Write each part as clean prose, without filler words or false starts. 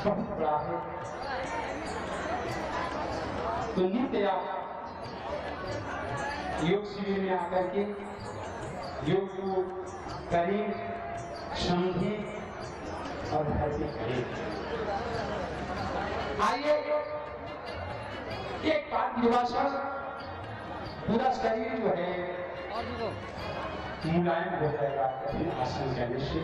बहुत बड़ा है। तो नित्य आप योग शिविर में आकर के योग को करें, समझें और घर पे करें। आइए एक बात युवा सब पूरा शरीर जो है मुलायम हो जाएगा कठिन आसन करने से।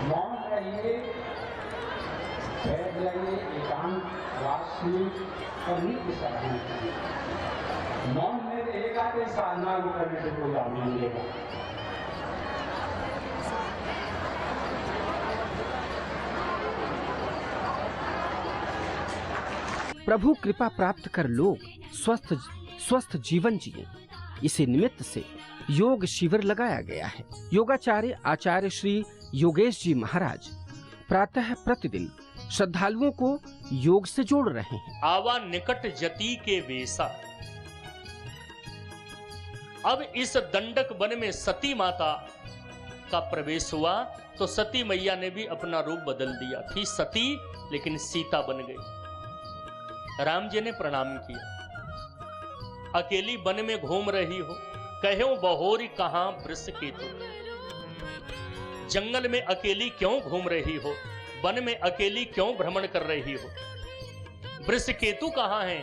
मौन रहिए, बैठ जाइए, एकांत वास में और नित्य साधना करिए। मौन में रहेगा तो साधना को करने से कोई लाभ नहीं मिलेगा। प्रभु कृपा प्राप्त कर लोग स्वस्थ जीवन जिए, इसी निमित्त से योग शिविर लगाया गया है। योगाचार्य आचार्य श्री योगेश जी महाराज प्रातः प्रतिदिन श्रद्धालुओं को योग से जोड़ रहे हैं। आवा निकट जति के वेसा। अब इस दंडक वन में सती माता का प्रवेश हुआ तो सती मैया ने भी अपना रूप बदल दिया। थी सती लेकिन सीता बन गई। राम जी ने प्रणाम किया। अकेली वन में घूम रही हो, कहो बहोरी कहां वृष केतु। जंगल में अकेली क्यों घूम रही हो, वन में अकेली क्यों भ्रमण कर रही हो। वृष केतु कहां है?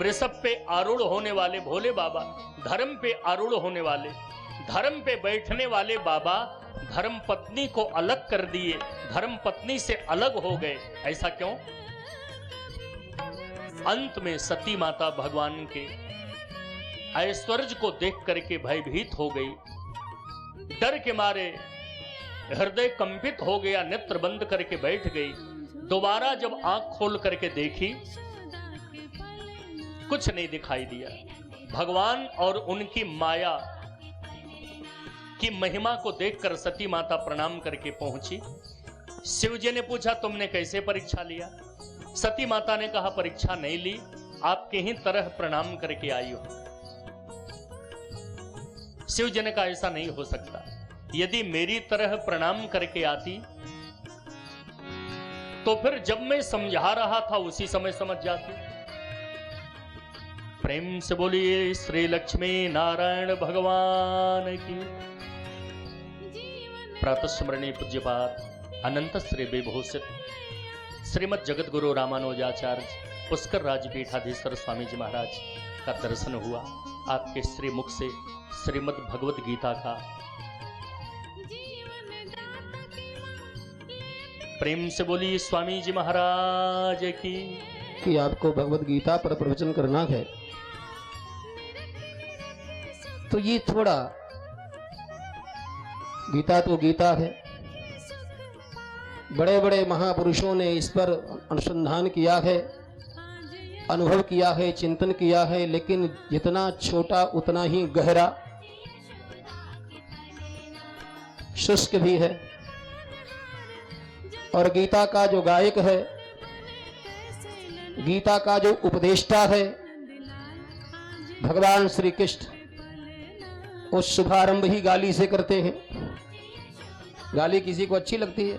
वृषभ पे आरूढ़ होने वाले भोले बाबा, धर्म पे आरूढ़ होने वाले, धर्म पे बैठने वाले बाबा धर्म पत्नी को अलग कर दिए, धर्म पत्नी से अलग हो गए। ऐसा क्यों? अंत में सती माता भगवान के ऐश्वर्य को देख करके भयभीत हो गई। डर के मारे हृदय कंपित हो गया, नेत्र बंद करके बैठ गई। दोबारा जब आंख खोल करके देखी, कुछ नहीं दिखाई दिया। भगवान और उनकी माया की महिमा को देखकर सती माता प्रणाम करके पहुंची। शिव जी ने पूछा, तुमने कैसे परीक्षा लिया? सती माता ने कहा, परीक्षा नहीं ली, आपके ही तरह प्रणाम करके आई हो। शिव जी ने कहा, ऐसा नहीं हो सकता। यदि मेरी तरह प्रणाम करके आती तो फिर जब मैं समझा रहा था उसी समय समझ जाती। प्रेम से बोलिए श्री लक्ष्मी नारायण भगवान की। प्रातस्मरणीय पूज्यपाद अनंत श्री विभूषित श्रीमद जगत गुरु रामानुजाचार्य पुष्कर राजपीठाधीश्वर स्वामी जी महाराज का दर्शन हुआ। आपके श्री मुख से श्रीमद भगवत गीता का प्रेम से बोली स्वामी जी महाराज की। कि आपको भगवत गीता पर प्रवचन करना है तो ये थोड़ा, गीता तो गीता है, बड़े बड़े महापुरुषों ने इस पर अनुसंधान किया है, अनुभव किया है, चिंतन किया है, लेकिन जितना छोटा उतना ही गहरा, शुष्क भी है। और गीता का जो गायक है, गीता का जो उपदेष्टा है भगवान श्री कृष्ण, वो शुभारंभ ही गाली से करते हैं। गाली किसी को अच्छी लगती है?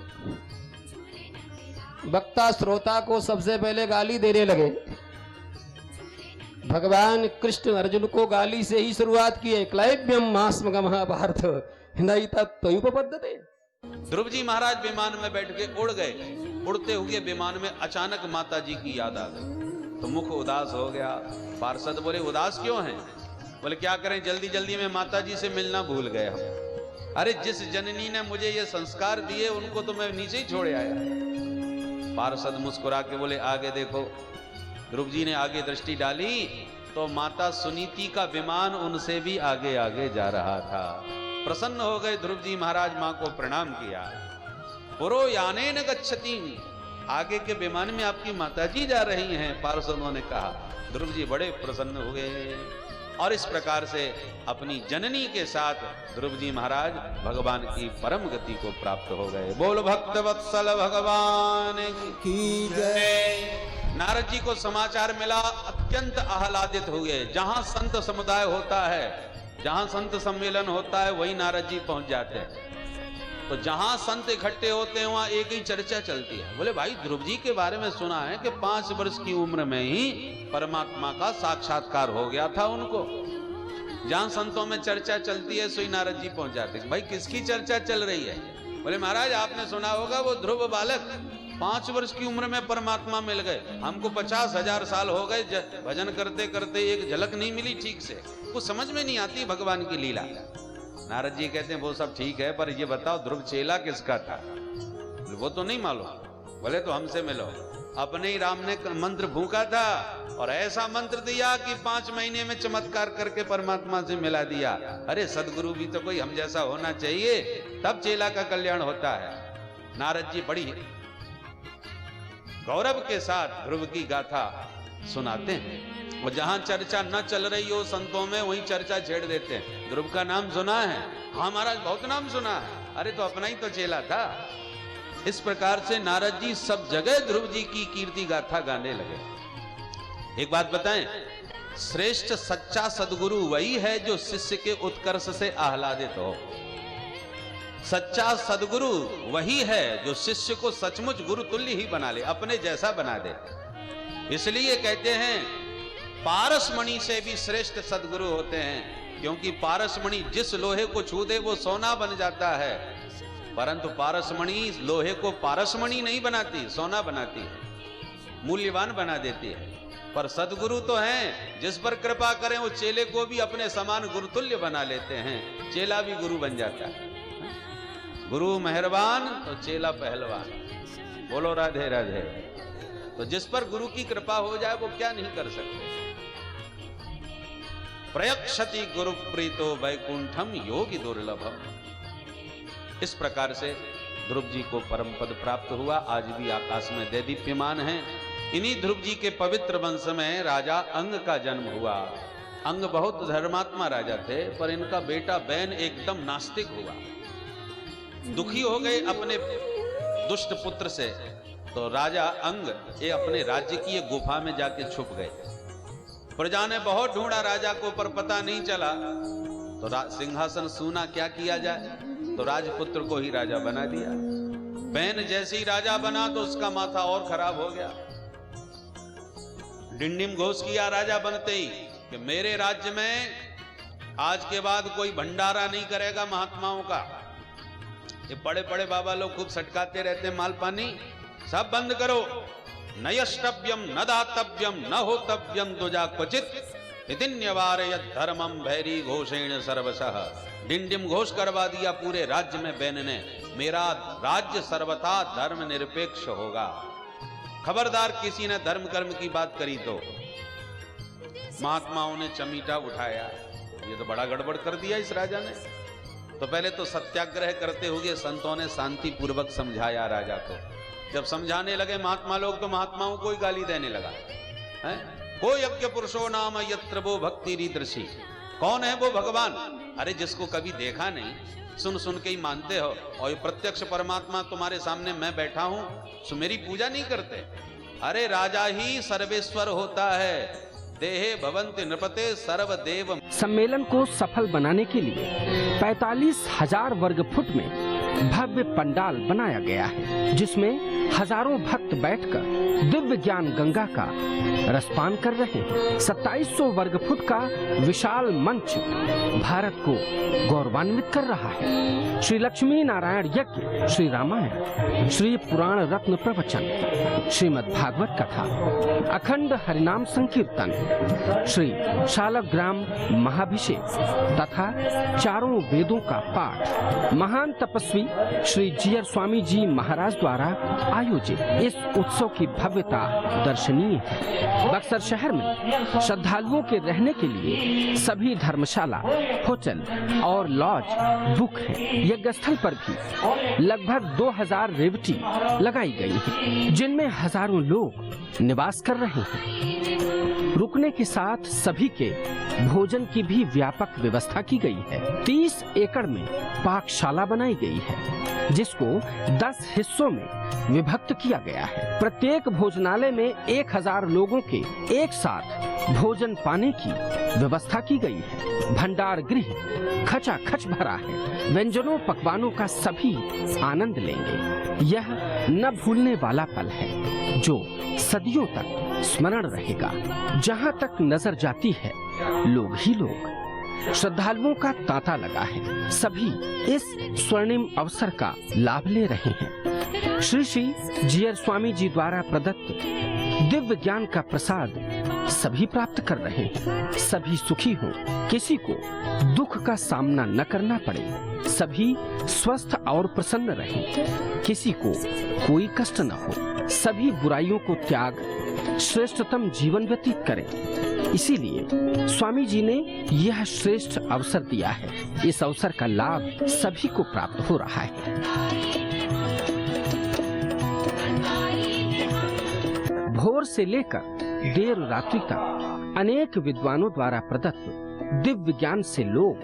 वक्ता श्रोता को सबसे पहले गाली देने लगे। भगवान कृष्ण अर्जुन को गाली से ही शुरुआत की है। क्लैब्यम मास्मगमः पार्थ हिंदयिता त्वयुपपद्यते। ध्रुव जी महाराज विमान में बैठ के उड़ गए। उड़ते हुए विमान में अचानक माता जी की याद आ गई तो मुख उदास हो गया। पार्षद बोले, उदास क्यों हैं? बोले, क्या करें, जल्दी जल्दी में माता जी से मिलना भूल गए हम। अरे जिस जननी ने मुझे ये संस्कार दिए उनको तो मैं नीचे ही छोड़े आया। पार्षद मुस्कुरा के बोले, आगे देखो। ध्रुव जी ने आगे दृष्टि डाली तो माता सुनीति का विमान उनसे भी आगे आगे जा रहा था। प्रसन्न हो गए ध्रुव जी महाराज, मां को प्रणाम किया। पुरो याने न गच्छति, आगे के विमान में आपकी माताजी जा रही हैं, पार्षदों ने कहा। ध्रुव जी बड़े प्रसन्न हो गए। और इस प्रकार से अपनी जननी के साथ ध्रुव जी महाराज भगवान की परम गति को प्राप्त हो गए। बोल भक्त वत्सल भगवान की जय। नारद जी को समाचार मिला, अत्यंत आह्लादित हुए। जहां संत समुदाय होता है, जहां संत सम्मेलन होता है, वहीं नारद जी पहुंच जाते हैं। तो जहां संत इकट्ठे होते हैं वहां एक ही चर्चा चलती है। बोले भाई ध्रुव जी के बारे में सुना है कि 5 वर्ष की उम्र में ही परमात्मा का साक्षात्कार हो गया था उनको। जहां संतों में चर्चा चलती है सोई नारद जी पहुंच जाते हैं। भाई किसकी चर्चा चल रही है? बोले महाराज आपने सुना होगा वो ध्रुव बालक 5 वर्ष की उम्र में परमात्मा मिल गए। हमको 50,000 साल हो गए भजन करते करते, एक झलक नहीं मिली ठीक से, कुछ समझ में नहीं आती भगवान की लीला। नारद जी कहते हैं वो सब ठीक है, पर ये बताओ ध्रुव चेला किसका था? वो तो नहीं मालूम। बोले तो हमसे मिलो। अपने ही राम ने मंत्र फूंका था और ऐसा मंत्र दिया कि 5 महीने में चमत्कार करके परमात्मा से मिला दिया। अरे सदगुरु भी तो कोई हम जैसा होना चाहिए, तब चेला का कल्याण होता है। नारद जी बड़ी गौरव के साथ ध्रुव की गाथा सुनाते हैं। वो जहां चर्चा न चल रही हो संतों में, वहीं चर्चा छेड़ देते हैं। ध्रुव का नाम सुना है? हाँ महाराज बहुत नाम सुना है। अरे तो अपना ही तो चेला था। इस प्रकार से नारद जी सब जगह ध्रुव जी की कीर्ति गाथा गाने लगे। एक बात बताएं, श्रेष्ठ सच्चा सदगुरु वही है जो शिष्य के उत्कर्ष से आह्लादित हो। सच्चा सदगुरु वही है जो शिष्य को सचमुच गुरु तुल्य ही बना ले, अपने जैसा बना दे। इसलिए कहते हैं पारसमणि से भी श्रेष्ठ सदगुरु होते हैं, क्योंकि पारसमणि जिस लोहे को छू दे वो सोना बन जाता है, परंतु पारसमणि लोहे को पारसमणि नहीं बनाती, सोना बनाती है, मूल्यवान बना देती है। पर सदगुरु तो हैं जिस पर कृपा करें वो चेले को भी अपने समान गुरुतुल्य बना लेते हैं, चेला भी गुरु बन जाता है। गुरु मेहरबान तो चेला पहलवान। बोलो राधे राधे। तो जिस पर गुरु की कृपा हो जाए वो क्या नहीं कर सकते। प्रयक्षति गुरु प्रीतो वैकुंठम योगी दुर्लभम। इस प्रकार से ध्रुव जी को परम पद प्राप्त हुआ, आज भी आकाश में दैदीप्यमान है। इन्हीं ध्रुव जी के पवित्र वंश में राजा अंग का जन्म हुआ। अंग बहुत धर्मात्मा राजा थे, पर इनका बेटा बैन एकदम नास्तिक हुआ। दुखी हो गए अपने दुष्ट पुत्र से, तो राजा अंग ये अपने राज्य की एक गुफा में जाके छुप गए। प्रजा ने बहुत ढूंढा राजा को, पर पता नहीं चला। तो सिंहासन सूना, क्या किया जाए? तो राजपुत्र को ही राजा बना दिया। बैन जैसे ही राजा बना तो उसका माथा और खराब हो गया। डिंडिम घोष किया राजा बनते ही कि मेरे राज्य में आज के बाद कोई भंडारा नहीं करेगा महात्माओं का। ये बड़े बड़े बाबा लोग खूब सटकाते रहते हैं माल पानी, सब बंद करो। न यष्टव्यम न दातव्यम न होतव्यम दुजा क्वचित इतिन्यवारयत धर्मम भैरी घोषेण सर्वशः। डिंडिम घोष करवा दिया पूरे राज्य में बैन ने, मेरा राज्य सर्वथा धर्म निरपेक्ष होगा। खबरदार किसी ने धर्म कर्म की बात करी तो महात्माओं ने चमीटा उठाया, ये तो बड़ा गड़बड़ कर दिया इस राजा ने। तो पहले तो सत्याग्रह करते हुए संतों ने शांति पूर्वक समझाया राजा को। जब समझाने लगे महात्मा लोग, तो महात्माओं को ही गाली देने लगा है। को यज्ञ पुरुषो नाम यत्र वो भक्ति रीदृशी। कौन है वो भगवान? अरे जिसको कभी देखा नहीं, सुन सुन के ही मानते हो, और प्रत्यक्ष परमात्मा तुम्हारे सामने मैं बैठा हूं, सो मेरी पूजा नहीं करते। अरे राजा ही सर्वेश्वर होता है। देहे भवन्ति नृपते सर्वदेव। सम्मेलन को सफल बनाने के लिए 45,000 वर्ग फुट में भव्य पंडाल बनाया गया है, जिसमें हजारों भक्त बैठकर दिव्य ज्ञान गंगा का रसपान कर रहे हैं। 2700 वर्ग फुट का विशाल मंच भारत को गौरवान्वित कर रहा है। श्री लक्ष्मी नारायण यज्ञ, श्री रामायण, श्री पुराण रत्न प्रवचन, श्रीमद् भागवत कथा, अखंड हरिनाम संकीर्तन, श्री शालग्राम महाभिषेक तथा चारों वेदों का पाठ महान तपस्वी श्री जीयर स्वामी जी महाराज द्वारा आयोजित इस उत्सव की भव्यता दर्शनीय है। बक्सर शहर में श्रद्धालुओं के रहने के लिए सभी धर्मशाला, होटल और लॉज बुक है। यज्ञ स्थल पर भी लगभग 2000 रेवटी लगाई गई है, जिनमें हजारों लोग निवास कर रहे हैं। रुकने के साथ सभी के भोजन की भी व्यापक व्यवस्था की गई है। 30 एकड़ में पाकशाला बनाई गई है, जिसको 10 हिस्सों में विभक्त किया गया है। प्रत्येक भोजनालय में 1000 लोगों के एक साथ भोजन पाने की व्यवस्था की गई है। भंडार गृह खचाखच भरा है। व्यंजनों पकवानों का सभी आनंद लेंगे। यह न भूलने वाला पल है जो सदियों तक स्मरण रहेगा। जहाँ तक नजर जाती है लोग ही लोग, श्रद्धालुओं का तांता लगा है। सभी इस स्वर्णिम अवसर का लाभ ले रहे हैं। श्री श्री जीयर स्वामी जी द्वारा प्रदत्त दिव्य ज्ञान का प्रसाद सभी प्राप्त कर रहे हैं। सभी सुखी हों, किसी को दुख का सामना न करना पड़े, सभी स्वस्थ और प्रसन्न रहें, किसी को कोई कष्ट न हो, सभी बुराइयों को त्याग श्रेष्ठतम जीवन व्यतीत करें। इसीलिए स्वामी जी ने यह श्रेष्ठ अवसर दिया है। इस अवसर का लाभ सभी को प्राप्त हो रहा है। भोर से लेकर देर रात्रि तक अनेक विद्वानों द्वारा प्रदत्त दिव्य ज्ञान से लोग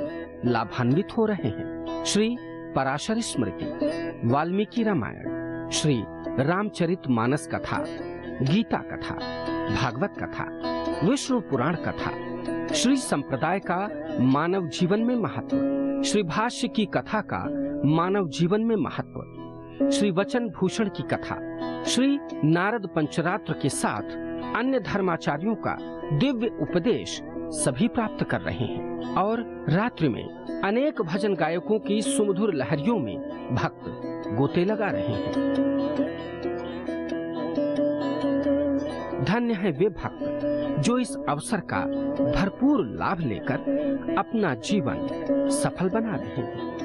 लाभान्वित हो रहे हैं। श्री पराशर स्मृति, वाल्मीकि रामायण, श्री रामचरित मानस कथा, गीता कथा, भागवत कथा, विष्णु पुराण कथा, श्री संप्रदाय का मानव जीवन में महत्व, श्री भाष्य की कथा का मानव जीवन में महत्व, श्री वचन भूषण की कथा, श्री नारद पंचरात्र के साथ अन्य धर्माचार्यों का दिव्य उपदेश सभी प्राप्त कर रहे हैं। और रात्रि में अनेक भजन गायकों की सुमधुर लहरियों में भक्त गोते लगा रहे हैं। धन्य है वे भक्त जो इस अवसर का भरपूर लाभ लेकर अपना जीवन सफल बना रहे हैं।